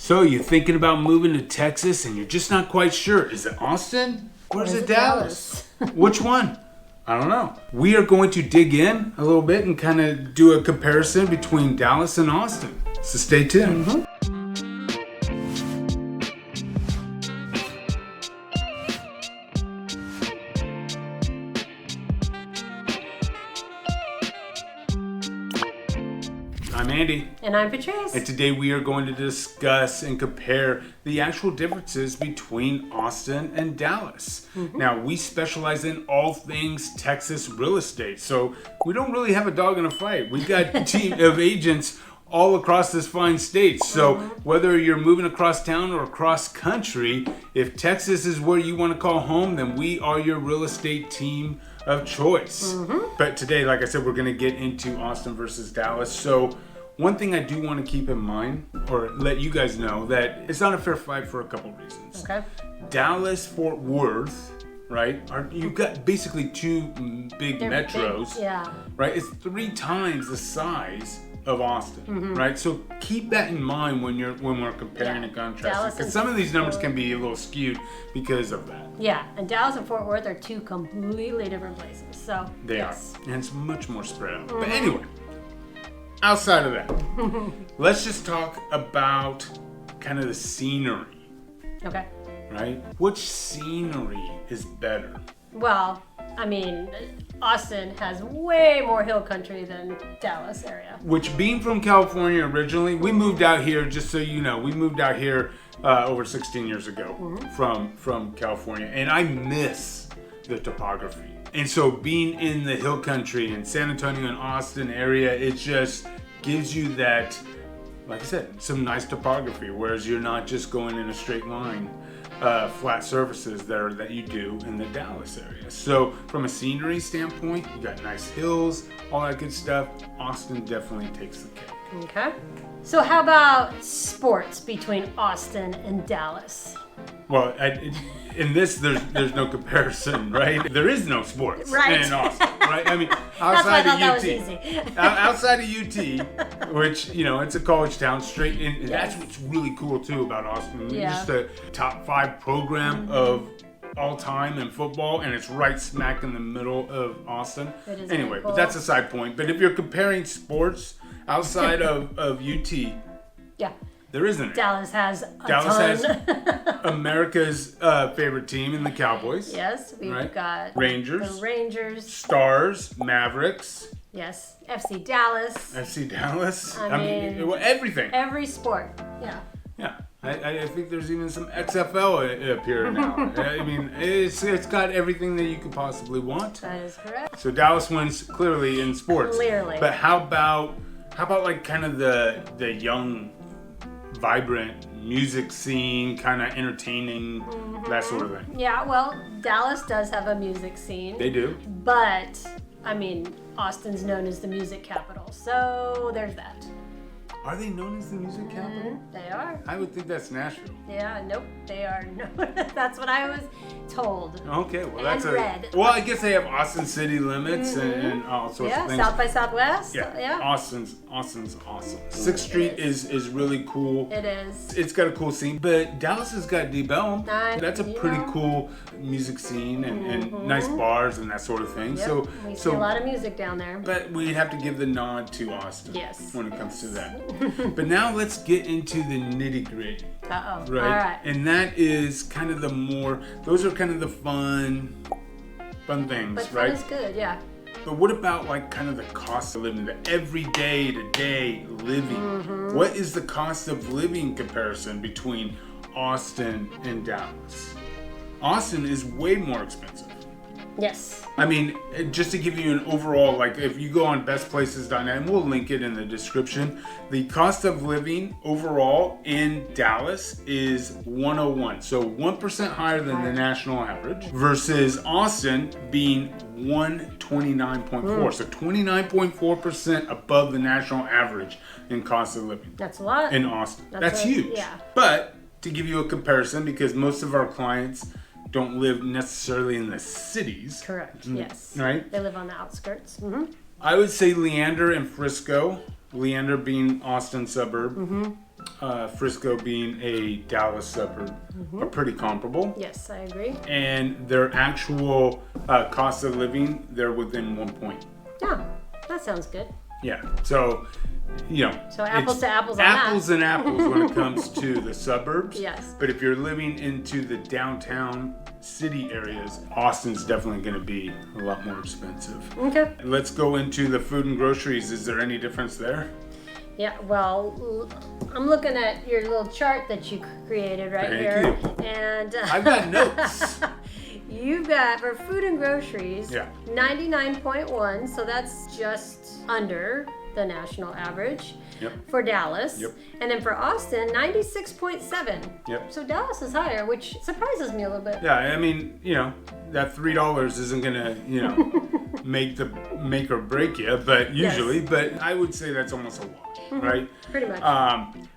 So you're thinking about moving to Texas and you're just not quite sure. Is it Austin or is it Dallas? Which one? I don't know. We are going to dig in a little bit and kind of do a comparison between Dallas and Austin. So stay tuned. I'm Andy. And I'm Patrice. And today we are going to discuss and compare the actual differences between Austin and Dallas. Now, we specialize in all things Texas real estate, so we don't really have a dog in a fight. We've got a team of agents all across this fine state. So whether you're moving across town or across country, if Texas is where you want to call home, then we are your real estate team of choice. But today, like I said, we're going to get into Austin versus Dallas. So one thing I do want to keep in mind, or let you guys know, that it's not a fair fight for a couple reasons. Okay. Dallas, Fort Worth, right? You've got basically two big metros, right? It's 3 times the size of Austin, right? So keep that in mind when we're comparing and contrasting, because some of these numbers can be a little skewed because of that. Yeah, and Dallas and Fort Worth are 2 completely different places. So they are, and it's much more spread out. But anyway, outside of that, let's just talk about kind of the scenery. Okay. Right? Which scenery is better? Well, I mean, Austin has way more hill country than Dallas area. Which, being from California originally, we moved out here, just so you know, we moved out here over 16 years ago from California, and I miss the topography. And so being in the hill country in San Antonio and Austin area, it just gives you that, like I said, some nice topography, whereas you're not just going in a straight line, flat surfaces there that you do in the Dallas area. So from a scenery standpoint, you got nice hills, all that good stuff. Austin definitely takes the cake. Okay. So how about sports between Austin and Dallas? Well, in this, there's no comparison, right? There is no sports in Austin, right? I mean, outside of UT, which, you know, it's a college town straight in. That's what's really cool too about Austin. Yeah. Just a top 5 program of all time in football, and it's right smack in the middle of Austin. Anyway, but that's a side point. But if you're comparing sports outside of UT, there isn't. Dallas has a ton. America's favorite team in the Cowboys. Yes, we've got Rangers. The Rangers. Stars, Mavericks. Yes, FC Dallas. FC Dallas. I mean, everything. Every sport. Yeah. Yeah. I think there's even some XFL up here now. I mean, it's got everything that you could possibly want. That is correct. So Dallas wins clearly in sports. Clearly. But how about like kind of the young, vibrant music scene, kind of entertaining, that sort of thing? Yeah, well, Dallas does have a music scene. They do. But, I mean, Austin's known as the music capital, so there's that. Are they known as the music capital? They are. I would think that's Nashville. Yeah, nope, they are. No, that's what I was told. Okay, well, and that's read. Well, I guess they have Austin City Limits and all sorts of things. South by Southwest. Yeah. Austin's awesome. 6th Street is really cool. It is. It's got a cool scene, but Dallas has got Deep Elm. That's a pretty cool music scene and nice bars and that sort of thing. Yep. So we see a lot of music down there. But we have to give the nod to Austin. Yes. When it comes to that. But now let's get into the nitty-gritty. Uh-oh. Right? All right. And that is kind of those are kind of the fun things, but right? Fun is good, yeah. But what about like kind of the cost of living, the everyday to day living? What is the cost of living comparison between Austin and Dallas? Austin is way more expensive. Yes. I mean, just to give you an overall, like if you go on bestplaces.net, and we'll link it in the description, the cost of living overall in Dallas is 101. So 1% higher than the national average versus Austin being 129.4. So 29.4% above the national average in cost of living. That's a lot. In Austin. That's huge. Yeah. But to give you a comparison, because most of our clients don't live necessarily in the cities. Correct, yes. Right? They live on the outskirts. I would say Leander and Frisco, Leander being Austin suburb, Frisco being a Dallas suburb, are pretty comparable. Yes, I agree. And their actual cost of living, they're within 1 point. Yeah, that sounds good. Yeah. So, So apples it's to apples on that. apples and apples when it comes to the suburbs. Yes. But if you're living into the downtown city areas, Austin's definitely going to be a lot more expensive. Okay. Let's go into the food and groceries. Is there any difference there? Yeah, well, I'm looking at your little chart that you created right Thank here. you. And I've got notes. you've got, for food and groceries, Yeah. 99.1, so that's just under the national average. Yep. For Dallas. Yep. And then for Austin, 96.7. Yep. So Dallas is higher, which surprises me a little bit. Yeah, I mean, that $3 isn't gonna, make or break you, but usually, but I would say that's almost a wash, right? Pretty much.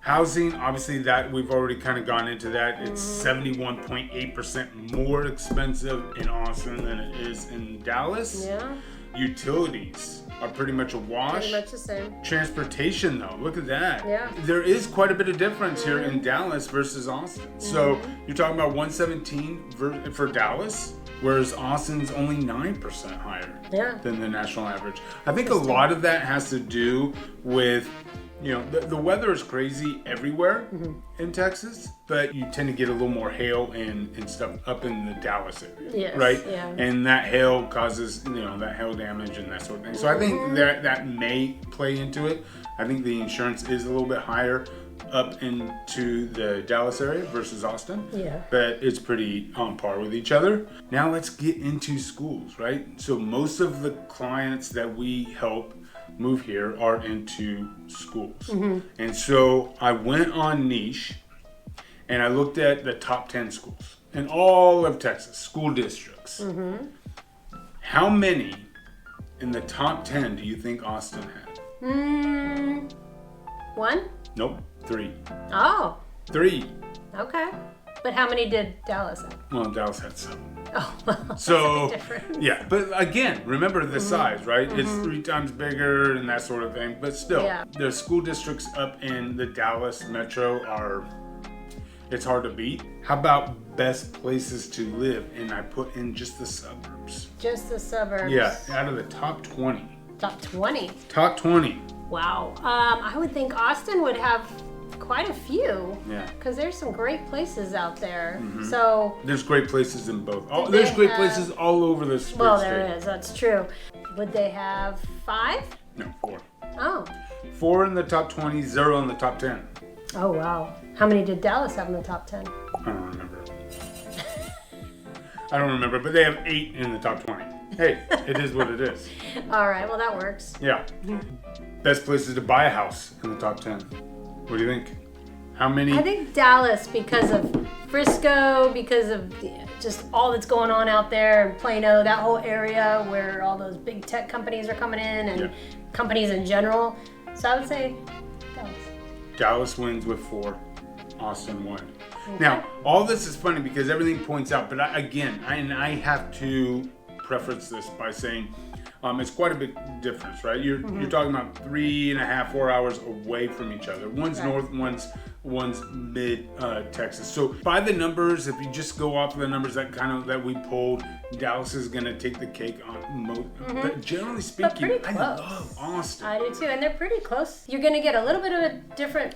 Housing, obviously, that we've already kind of gone into that. It's 71.8% more expensive in Austin than it is in Dallas. Yeah, Utilities are pretty much a wash. pretty much the same. Transportation, though, look at that. Yeah. There is quite a bit of difference here in Dallas versus Austin. So you're talking about 117 for Dallas, whereas Austin's only 9% higher Yeah. than the national average. I think a lot of that has to do with, the weather is crazy everywhere in Texas, but you tend to get a little more hail and stuff up in the Dallas area, Yes, right? yeah. And that hail causes, that hail damage and that sort of thing. So I think that may play into it. I think the insurance is a little bit higher up into the Dallas area versus Austin. Yeah. But it's pretty on par with each other. Now let's get into schools, right? So most of the clients that we help move here are into schools. And so I went on Niche and I looked at the top 10 schools in all of Texas, school districts. How many in the top 10 do you think Austin had? One? Nope, 3. Oh, 3. okay. But how many did Dallas have? Well, Dallas had 7. Oh, well, So, that's a big difference. yeah, but again, remember the size, right? It's 3 times bigger and that sort of thing. But still, Yeah. the school districts up in the Dallas metro it's hard to beat. How about best places to live? And I put in just the suburbs. Just the suburbs. Yeah, out of the top 20. Top 20. Top 20. Wow. I would think Austin would have quite a few. Yeah. Because there's some great places out there. So, There's great places in both. Did There's they great have- places all over this great well, state. there is. That's true. Would they have 5? No, 4. Oh. 4 in the top 20, 0 in the top 10. Oh, wow. How many did Dallas have in the top 10? I don't remember, but they have 8 in the top 20. Hey, it is what it is. All right. Well, that works. Yeah. Best places to buy a house in the top 10. What do you think? How many? I think Dallas because of Frisco, because of just all that's going on out there, and Plano, that whole area where all those big tech companies are coming in and Yeah. companies in general. So I would say Dallas. Dallas wins with 4. Austin won. Now, all this is funny because everything points out, but I have to preface this by saying it's quite a big difference, right? You're talking about 3.5, 4 hours away from each other. One's Right. north, one's mid Texas. So by the numbers, if you just go off the numbers that we pulled, Dallas is going to take the cake on most. But generally speaking, pretty I close. love Austin. I do too, and they're pretty close. You're going to get a little bit of a different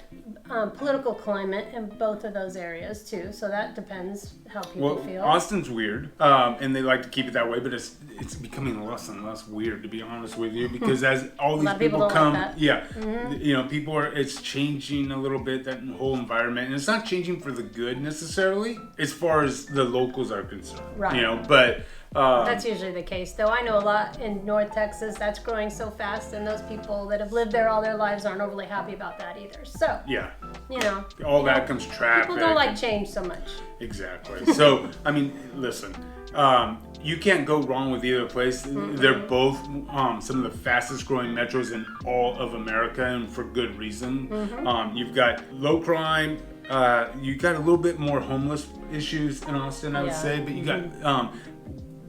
political climate in both of those areas too, so that depends how people feel. Austin's weird, and they like to keep it that way, but it's becoming less and less weird, to be honest with you, because as all these lot of people people don't come, like that. people are. It's changing a little bit, that whole environment, and it's not changing for the good necessarily, as far as the locals are concerned. Right. But. That's usually the case, though. I know a lot in North Texas that's growing so fast, and those people that have lived there all their lives aren't overly happy about that either. So, Yeah. all That comes traffic. people don't like change so much. Exactly. So, I mean, listen, you can't go wrong with either place. They're both some of the fastest growing metros in all of America, and for good reason. You've got low crime. You got a little bit more homeless issues in Austin, I would Yeah. say, but you got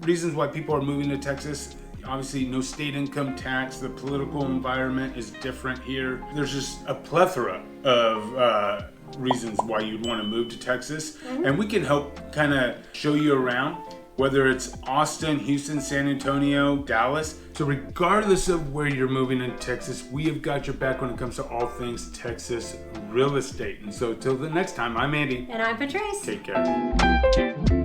reasons why people are moving to Texas. Obviously, no state income tax. The political environment is different here. There's just a plethora of reasons why you'd want to move to Texas. And we can help kind of show you around, whether it's Austin, Houston, San Antonio, Dallas. So regardless of where you're moving in Texas, we have got your back when it comes to all things Texas real estate. And so till the next time, I'm Andy. And I'm Patrice. Take care.